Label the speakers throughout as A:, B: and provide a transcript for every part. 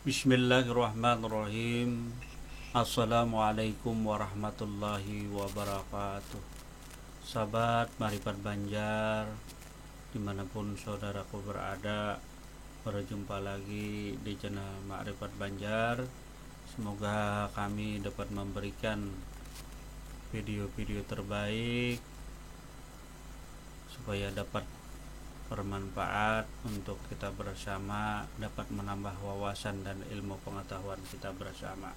A: Bismillahirrahmanirrahim. Assalamualaikum warahmatullahi wabarakatuh. Sahabat Marifat Banjar, dimanapun saudaraku berada, berjumpa lagi di channel Marifat Banjar. Semoga kami dapat memberikan video-video terbaik supaya dapat bermanfaat untuk kita bersama, dapat menambah wawasan dan ilmu pengetahuan kita bersama.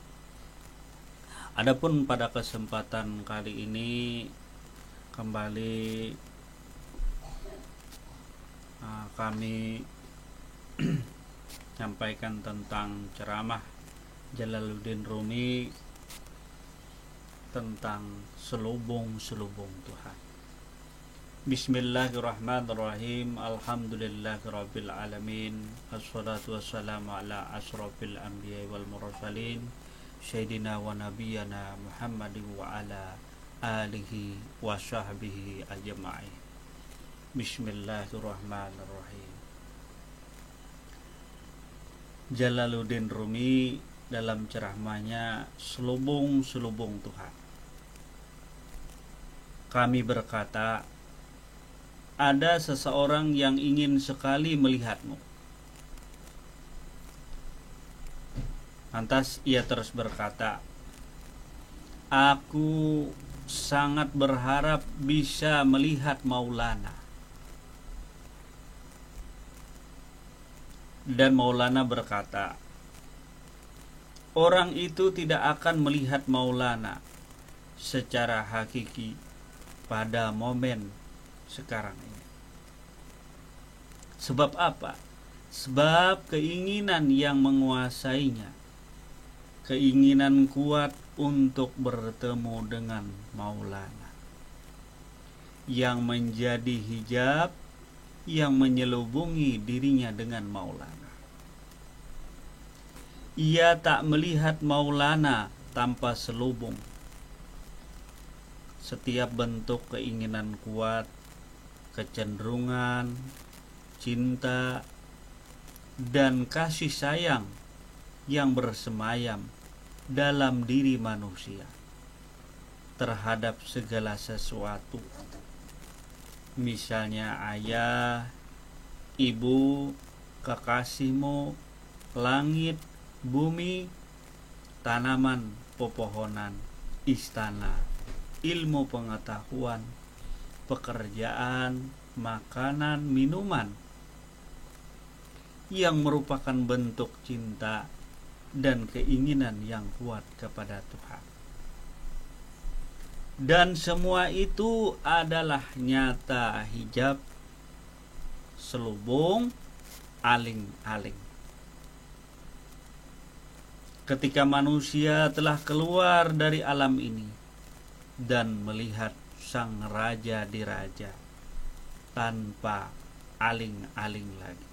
A: Adapun pada kesempatan kali ini kembali kami menyampaikan tentang ceramah Jalaluddin Rumi tentang selubung-selubung Tuhan. Bismillahirrahmanirrahim. Alhamdulillahirabbil alamin. Assalatu wassalamu ala asrofil anbiya'i wal mursalin Sayyidina wa nabiyyana Muhammadin wa ala alihi wa sahbihi ajma'in. Bismillahirrahmanirrahim. Jalaluddin Rumi dalam ceramahnya Selubung-selubung Tuhan. Kami berkata, ada seseorang yang ingin sekali melihatmu. Lantas ia terus berkata, aku sangat berharap bisa melihat Maulana. Dan Maulana berkata, orang itu tidak akan melihat Maulana secara hakiki pada momen sekarang ini. Sebab apa? Sebab keinginan yang menguasainya, keinginan kuat untuk bertemu dengan Maulana, yang menjadi hijab yang menyelubungi dirinya dengan Maulana. Ia tak melihat Maulana tanpa selubung. Setiap bentuk keinginan kuat, kecenderungan, cinta, dan kasih sayang yang bersemayam dalam diri manusia terhadap segala sesuatu, misalnya ayah, ibu, kekasihmu, langit, bumi, tanaman, pepohonan, istana, ilmu pengetahuan, pekerjaan, makanan, minuman, yang merupakan bentuk cinta dan keinginan yang kuat kepada Tuhan. Dan semua itu adalah nyata hijab, selubung, aling-aling. Ketika manusia telah keluar dari alam ini dan melihat sang raja diraja tanpa aling-aling lagi,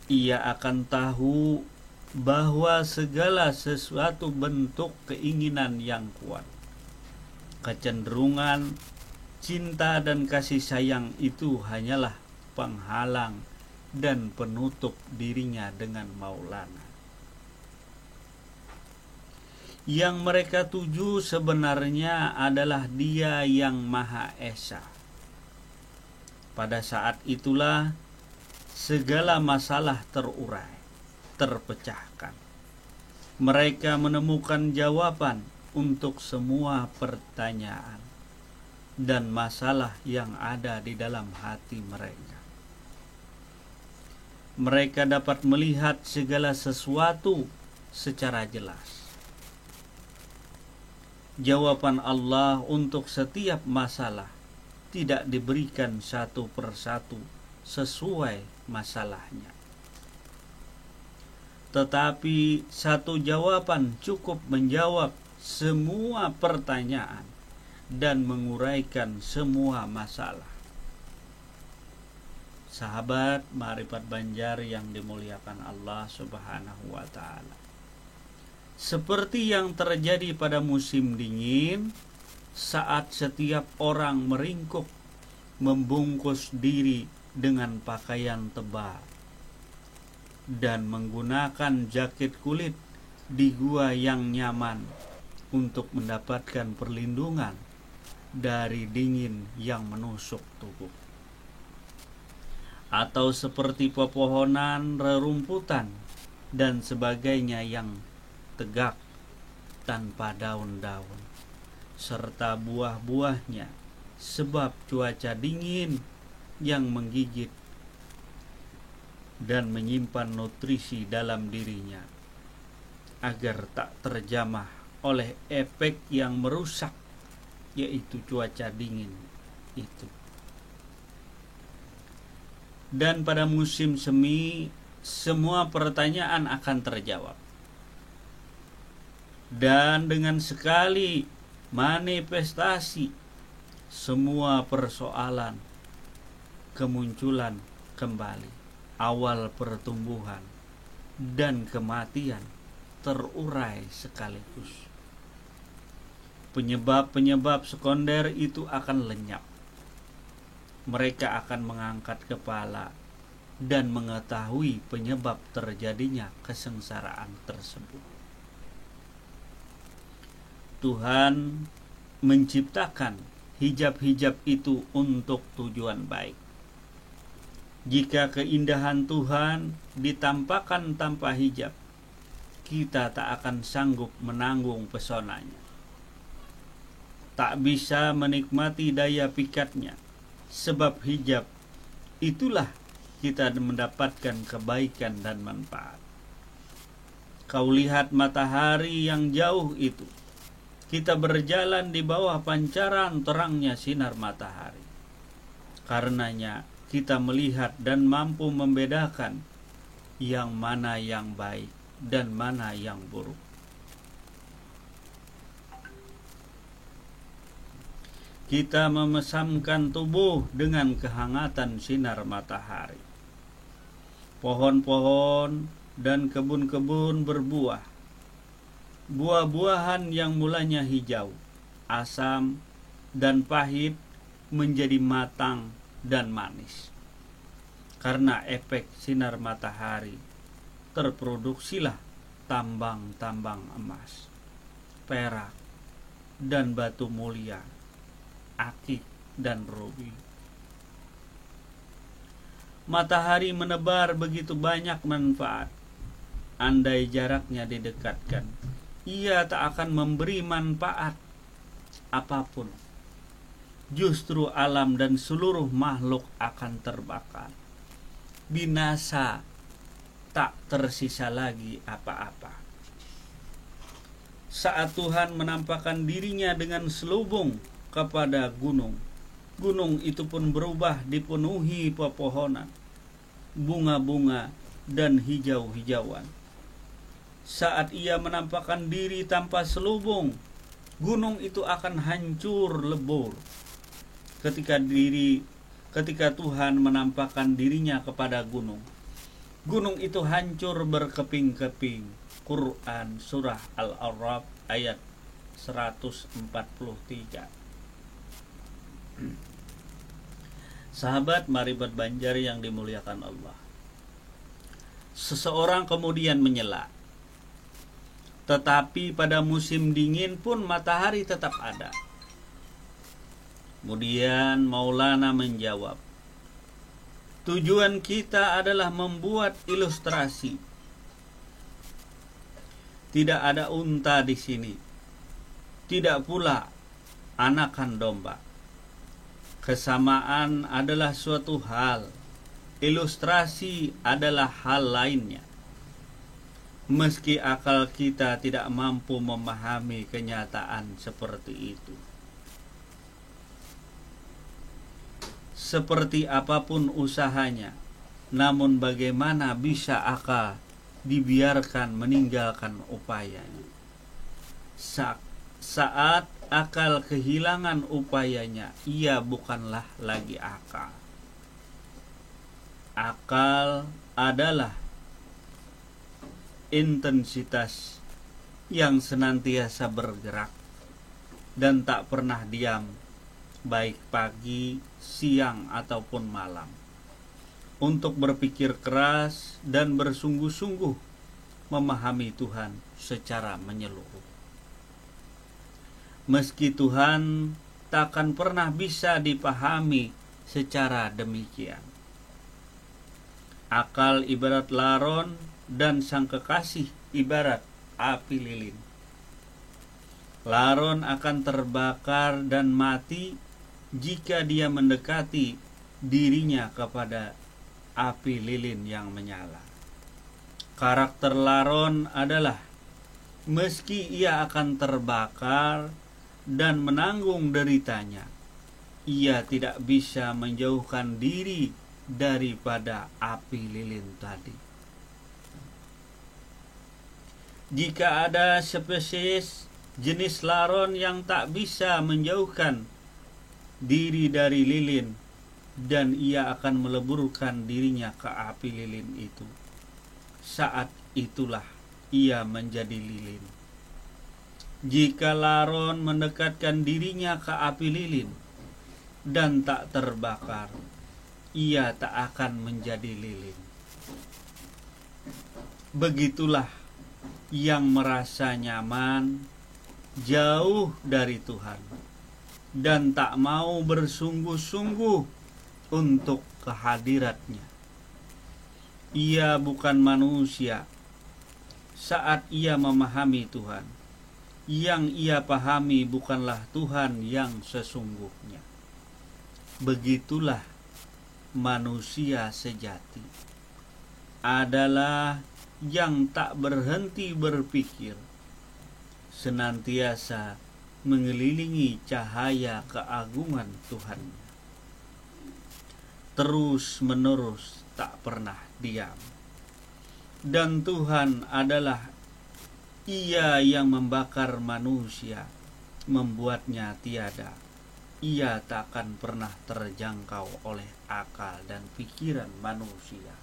A: ia akan tahu bahwa segala sesuatu bentuk keinginan yang kuat, kecenderungan, cinta dan kasih sayang itu hanyalah penghalang dan penutup dirinya dengan Maulana. Yang mereka tuju sebenarnya adalah Dia yang Maha Esa. Pada saat itulah segala masalah terurai, terpecahkan. Mereka menemukan jawaban untuk semua pertanyaan dan masalah yang ada di dalam hati mereka. Mereka dapat melihat segala sesuatu secara jelas. Jawaban Allah untuk setiap masalah tidak diberikan satu persatu sesuai masalahnya, tetapi satu jawaban cukup menjawab semua pertanyaan dan menguraikan semua masalah. Sahabat Marifat Banjar yang dimuliakan Allah Subhanahu wa ta'ala, seperti yang terjadi pada musim dingin, saat setiap orang meringkuk, membungkus diri dengan pakaian tebal, dan menggunakan jaket kulit di gua yang nyaman untuk mendapatkan perlindungan dari dingin yang menusuk tubuh. Atau seperti pepohonan, rerumputan, dan sebagainya yang tegak tanpa daun-daun, serta buah-buahnya, sebab cuaca dingin yang menggigit dan menyimpan nutrisi dalam dirinya, agar tak terjamah oleh efek yang merusak, yaitu cuaca dingin itu. Dan pada musim semi, semua pertanyaan akan terjawab. Dan dengan sekali manifestasi, semua persoalan kemunculan kembali. Awal pertumbuhan dan kematian terurai sekaligus. Penyebab-penyebab sekunder itu akan lenyap. Mereka akan mengangkat kepala dan mengetahui penyebab terjadinya kesengsaraan tersebut. Tuhan menciptakan hijab-hijab itu untuk tujuan baik. Jika keindahan Tuhan ditampakkan tanpa hijab, kita tak akan sanggup menanggung pesonanya. Tak bisa menikmati daya pikatnya, sebab hijab itulah kita mendapatkan kebaikan dan manfaat. Kau lihat matahari yang jauh itu. Kita berjalan di bawah pancaran terangnya sinar matahari. Karenanya kita melihat dan mampu membedakan yang mana yang baik dan mana yang buruk. Kita memesamkan tubuh dengan kehangatan sinar matahari. Pohon-pohon dan kebun-kebun berbuah. Buah-buahan yang mulanya hijau, asam, dan pahit menjadi matang dan manis. Karena efek sinar matahari, terproduksilah tambang-tambang emas, perak, dan batu mulia, akik dan rubi. Matahari menebar begitu banyak manfaat. Andai jaraknya didekatkan, ia tak akan memberi manfaat apapun. Justru alam dan seluruh makhluk akan terbakar, binasa, tak tersisa lagi apa-apa. Saat Tuhan menampakkan dirinya dengan selubung kepada gunung, gunung itu pun berubah dipenuhi pepohonan, bunga-bunga, dan hijau-hijauan. Saat ia menampakkan diri tanpa selubung, gunung itu akan hancur lebur. Ketika Tuhan menampakkan dirinya kepada gunung, gunung itu hancur berkeping-keping. Quran Surah Al-A'raf ayat 143. Sahabat Maribat Banjar yang dimuliakan Allah, seseorang kemudian menyela, tetapi pada musim dingin pun matahari tetap ada. Kemudian Maulana menjawab, tujuan kita adalah membuat ilustrasi. Tidak ada unta di sini, tidak pula anakan domba. Kesamaan adalah suatu hal, ilustrasi adalah hal lainnya. Meski akal kita tidak mampu memahami kenyataan seperti itu. Seperti apapun usahanya, namun bagaimana bisa akal dibiarkan meninggalkan upayanya? Saat akal kehilangan upayanya, ia bukanlah lagi akal. Akal adalah intensitas yang senantiasa bergerak dan tak pernah diam, baik pagi, siang, ataupun malam, untuk berpikir keras dan bersungguh-sungguh memahami Tuhan secara menyeluruh. Meski Tuhan takkan pernah bisa dipahami secara demikian. Akal ibarat laron dan sang kekasih ibarat api lilin. Laron akan terbakar dan mati jika dia mendekati dirinya kepada api lilin yang menyala. Karakter laron adalah meski ia akan terbakar dan menanggung deritanya, ia tidak bisa menjauhkan diri daripada api lilin tadi. Jika ada spesies jenis laron yang tak bisa menjauhkan diri dari lilin, dan ia akan meleburkan dirinya ke api lilin itu, saat itulah ia menjadi lilin. Jika laron mendekatkan dirinya ke api lilin dan tak terbakar, ia tak akan menjadi lilin. Begitulah yang merasa nyaman jauh dari Tuhan dan tak mau bersungguh-sungguh untuk kehadiratnya. Ia bukan manusia saat ia memahami Tuhan. Yang ia pahami bukanlah Tuhan yang sesungguhnya. Begitulah manusia sejati, adalah yang tak berhenti berpikir, senantiasa mengelilingi cahaya keagungan Tuhan, terus menerus tak pernah diam. Dan Tuhan adalah Ia yang membakar manusia, membuatnya tiada. Ia tak akan pernah terjangkau oleh akal dan pikiran manusia.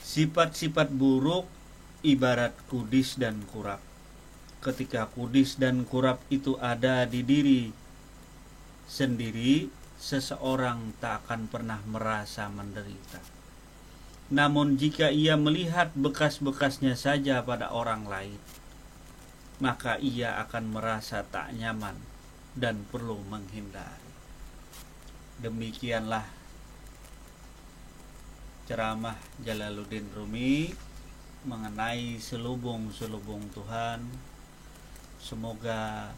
A: Sifat-sifat buruk ibarat kudis dan kurap. Ketika kudis dan kurap itu ada di diri sendiri, seseorang tak akan pernah merasa menderita. Namun jika ia melihat bekas-bekasnya saja pada orang lain, maka ia akan merasa tak nyaman dan perlu menghindari. Demikianlah ceramah Jalaluddin Rumi mengenai selubung-selubung Tuhan. Semoga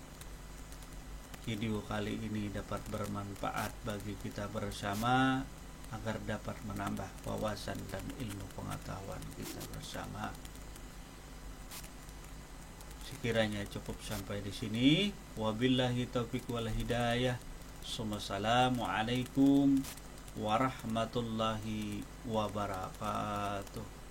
A: video kali ini dapat bermanfaat bagi kita bersama, agar dapat menambah wawasan dan ilmu pengetahuan kita bersama. Sekiranya cukup sampai di sini. Wabillahi taufiq wal hidayah. Assalamualaikum warahmatullahi wabarakatuh.